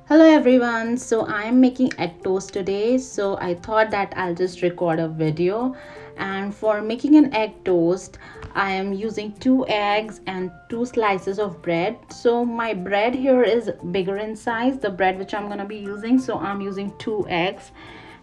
Hello everyone, so I'm making egg toast today. So I thought that I'll just record a video. And for making an egg toast, I am using 2 eggs and 2 slices of bread. So my bread here is bigger in size, the bread which I'm gonna be using. So I'm using 2 eggs.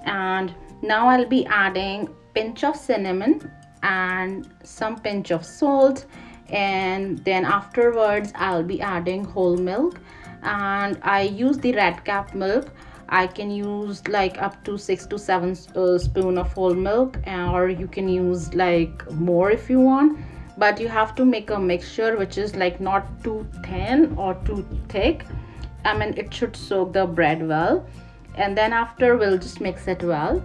And now I'll be adding pinch of cinnamon and some pinch of salt, and then afterwards I'll be adding whole milk, and I use the red cap milk. I can use like up to 6 to 7 spoon of whole milk, or you can use like more if you want, but you have to make a mixture which is like not too thin or too thick. I mean, it should soak the bread well, and then after we'll just mix it well.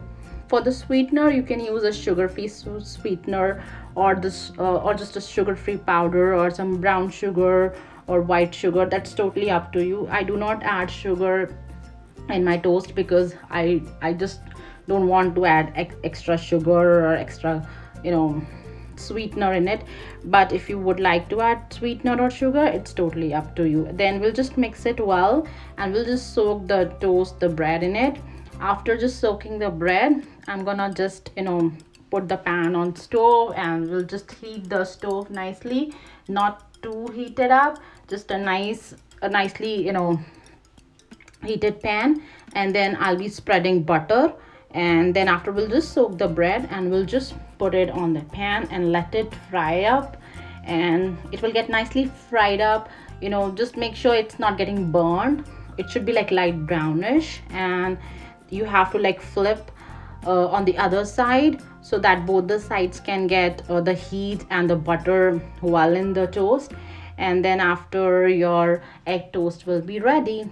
For the sweetener, you can use a sugar-free sweetener, or this or just a sugar-free powder, or some brown sugar or white sugar. That's totally up to you. I do not add sugar in my toast because I just don't want to add extra sugar or extra, you know, sweetener in it. But if you would like to add sweetener or sugar, it's totally up to you. Then we'll just mix it well, and we'll just soak the bread in it. After just soaking the bread, I'm gonna just, put the pan on stove, and we'll just heat the stove nicely, not too heated up, just a nicely, heated pan. And then I'll be spreading butter, and then after we'll just soak the bread, and we'll just put it on the pan and let it fry up, and it will get nicely fried up. Just make sure it's not getting burned. It should be like light brownish, and you have to like flip on the other side so that both the sides can get the heat and the butter while in the toast. And then after, your egg toast will be ready.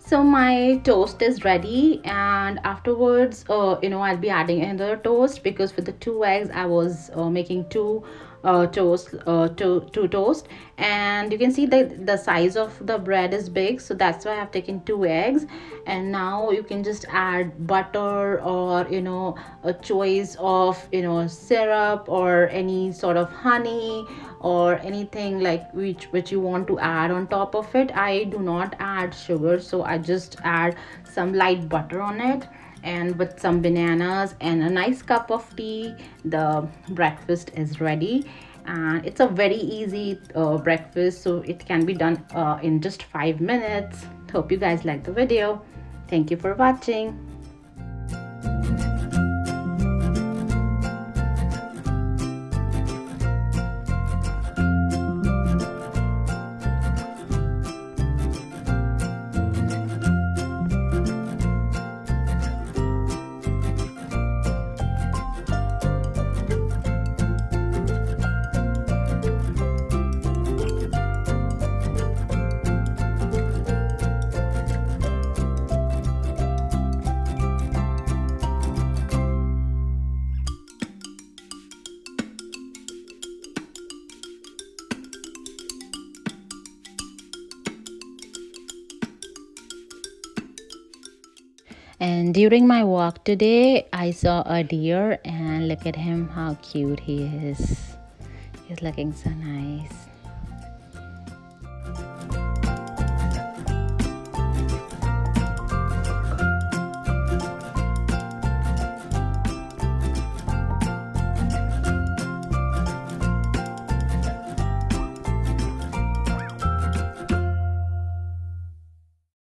So my toast is ready, and afterwards, I'll be adding another toast, because for the 2 eggs I was making two toast. And you can see that the size of the bread is big, so that's why I have taken 2 eggs. And now you can just add butter, or a choice of syrup, or any sort of honey, or anything like which you want to add on top of it. I do not add sugar, so I just add some light butter on it, and with some bananas and a nice cup of tea, the breakfast is ready. And it's a very easy breakfast, so it can be done in just 5 minutes. Hope you guys like the video. Thank you for watching. And during my walk today, I saw a deer, and look at him, how cute he is. He's looking so nice.